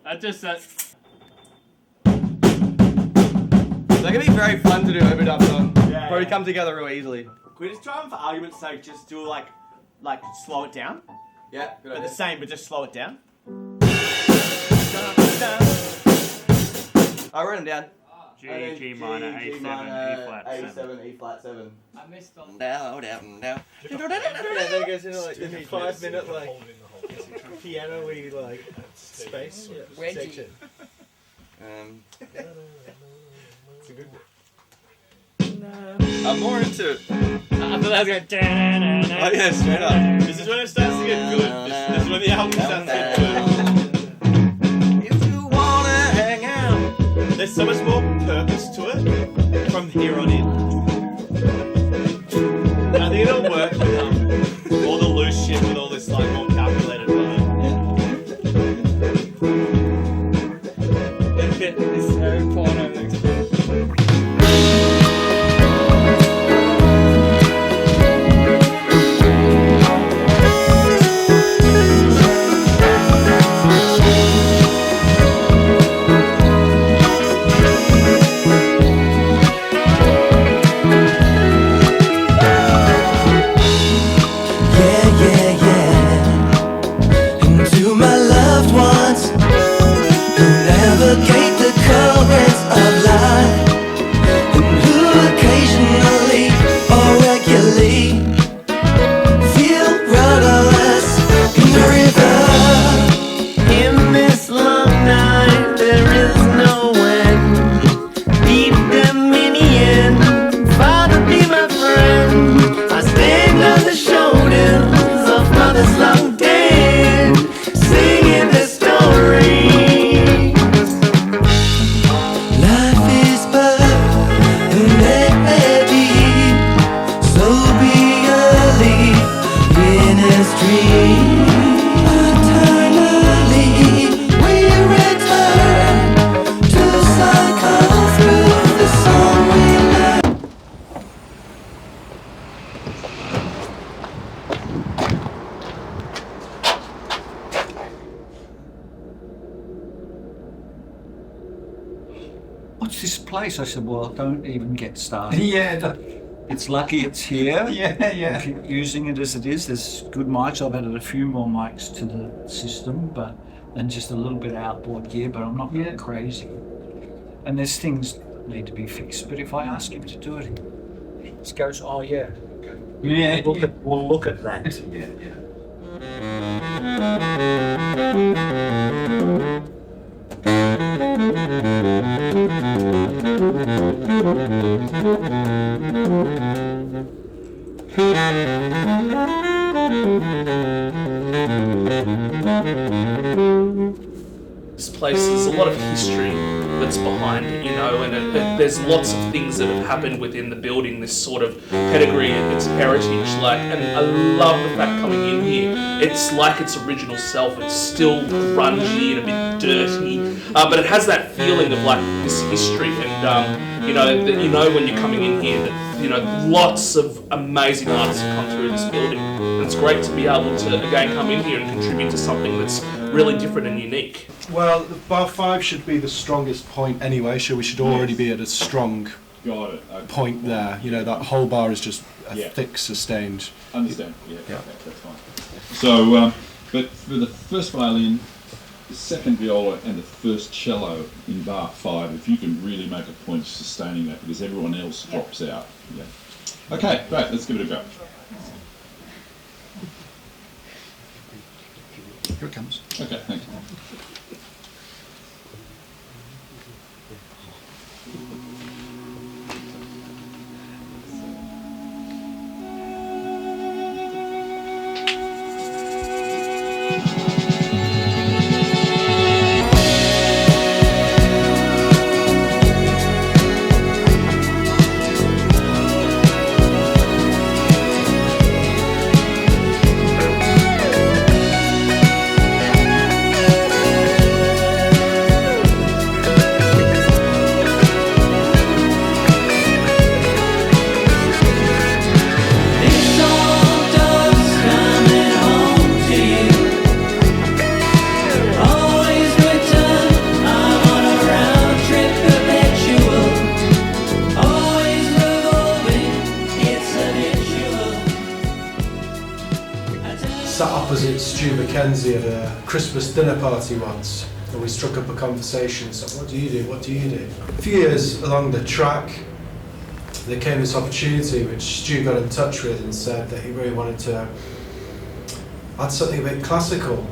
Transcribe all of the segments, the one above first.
That just They're gonna be very fun to do overdubs on. Yeah, Probably come together real easily. Can we just try and, for argument's sake, just do like slow it down? Yeah, good But idea. the same, but just slow it down. I wrote them down. G minor, A7, E flat, A7, 7. E flat 7. I missed on. Down. Then it goes into like in 5 minute like piano-y like space section. It's a good one. I'm more into it. I thought that was going. Oh yeah, straight up. This is when it starts to get good. This is when the album starts to get good. If you wanna hang out. There's so much more purpose to it from here on in. And I think it'll work with all the loose shit with all this like more calculated vibe. It's so porno. Navigate the currents of life, and who occasionally or regularly feel rudderless in the river. In this long night there is no end. Deep dominion, Father be my friend. I stand on the shoulders of mothers long dead, singing the story. What's this place? I said, well, don't even get started. Yeah. It's lucky it's here. Yeah. If you're using it as it is, there's good mics. I've added a few more mics to the system, and just a little bit of outboard gear, but I'm not going crazy. And there's things that need to be fixed, but if I ask him to do it, he just goes, oh yeah. Yeah. We'll look at that. Yeah. This place, there's a lot of history that's behind it, you know, and there's lots of things that have happened within the building, this sort of pedigree and its heritage, like, and I love the fact coming in here, it's like its original self, it's still grungy and a bit dirty, but it has that feeling of like this history, and you know when you're coming in here that, you know, lots of amazing artists have come through this building, and it's great to be able to again come in here and contribute to something that's really different and unique. Well, bar 5 should be the strongest point anyway, so we should already be at a strong point there. You know, that whole bar is just a thick, sustained. Understand, yeah. Okay, that's fine. So, but for the first violin, the second viola and the first cello in bar 5, if you can really make a point of sustaining that, because everyone else drops out. Yeah. Okay, great, let's give it a go. Here it comes. Okay, thanks. visit Stu Mackenzie at a Christmas dinner party once, and we struck up a conversation. So, what do you do? What do you do? A few years along the track, there came this opportunity which Stu got in touch with and said that he really wanted to add something a bit classical.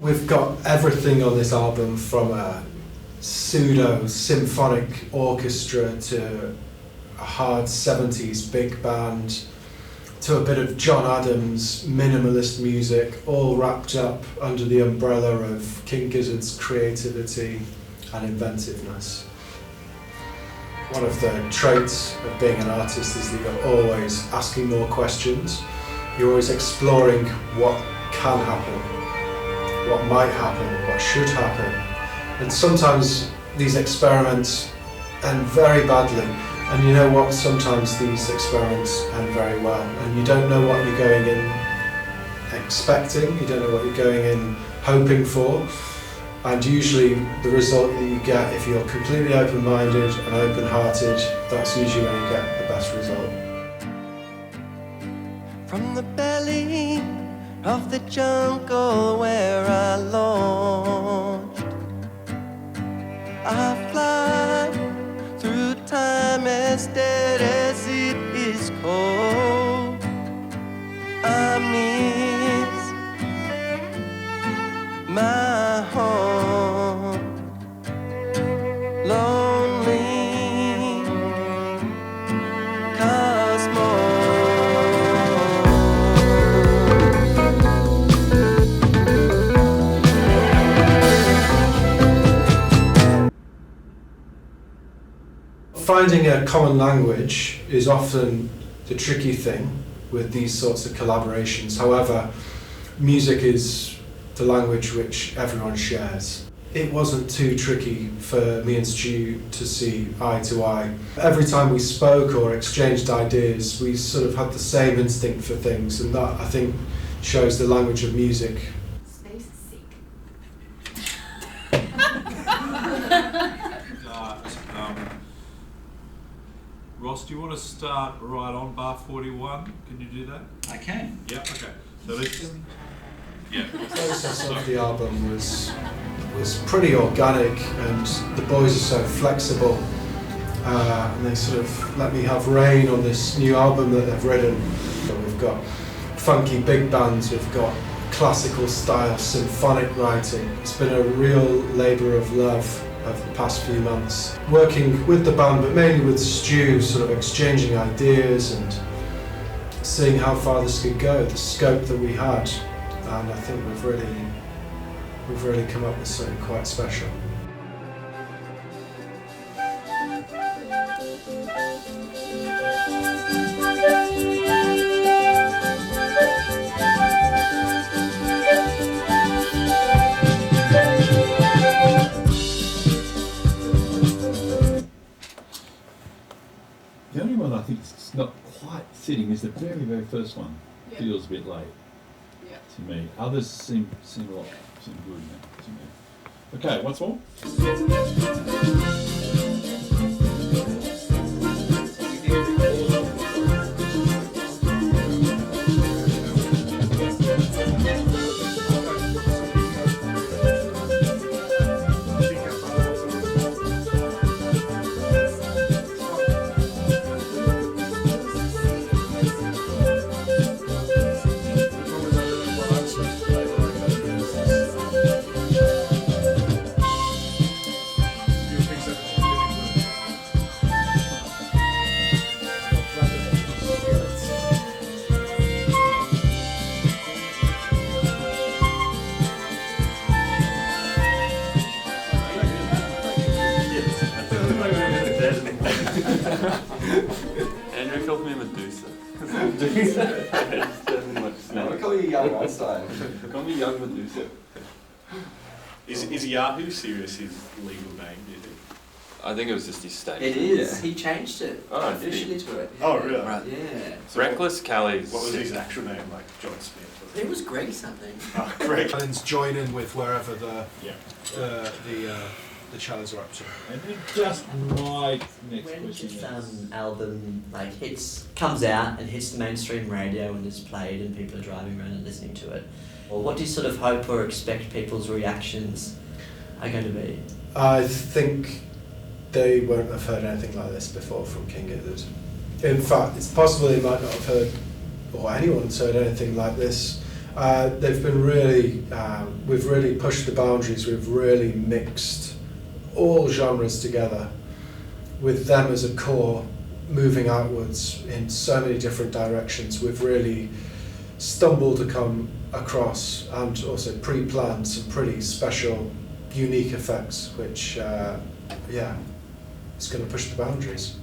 We've got everything on this album, from a pseudo-symphonic orchestra to a hard 70s big band to a bit of John Adams minimalist music, all wrapped up under the umbrella of King Gizzard's creativity and inventiveness. One of the traits of being an artist is that you're always asking more questions. You're always exploring what can happen, what might happen, what should happen. And sometimes these experiments end very badly. And you know what? Sometimes these experiments end very well. And you don't know what you're going in expecting, you don't know what you're going in hoping for. And usually the result that you get, if you're completely open-minded and open-hearted, that's usually when you get the best result. From the belly of the jungle where I launched, I fly through time as dead as it is cold. I miss my home, lonely cosmos. Finding a common language is often the tricky thing with these sorts of collaborations. However, music is the language which everyone shares. It wasn't too tricky for me and Stu to see eye to eye. Every time we spoke or exchanged ideas, we sort of had the same instinct for things, and that, I think, shows the language of music. Space is sick. Ross, do you want to start right on bar 41? Can you do that? I can. Yeah, okay. So let's... Yeah. The process of the album was pretty organic, and the boys are so flexible, and they sort of let me have reign on this new album that they've written. We've got funky big bands, we've got classical style symphonic writing. It's been a real labour of love over the past few months, working with the band but mainly with Stu, sort of exchanging ideas and seeing how far this could go, the scope that we had. And I think we've really come up with something quite special. The only one I think is not quite fitting is the very, very first one. Yeah. Feels a bit late. To me. Others seem good now to me. Okay, what's more? Who called me Medusa? I call you Young Einstein. Call me Young Medusa. Is Yahoo Serious his legal name, do you think? I think it was just his stage. It is. He changed it Oh, officially to it. Oh, really? Right. Yeah. So Reckless Callie's. What was his actual name, like John Smith? It was Greg something. Oh, Greg. Violins join in with wherever the cellos are up to. And then just my next When question this is, album comes out and hits the mainstream radio and is played and people are driving around and listening to it, well, what do you sort of hope or expect people's reactions are going to be? I think they won't have heard anything like this before from King Gizzard. In fact, it's possible they might not have heard, or anyone's heard anything like this. They've been really, we've really pushed the boundaries, we've really mixed all genres together with them as a core, moving outwards in so many different directions. We've really stumbled to come across and also pre-planned some pretty special, unique effects, which, it's going to push the boundaries.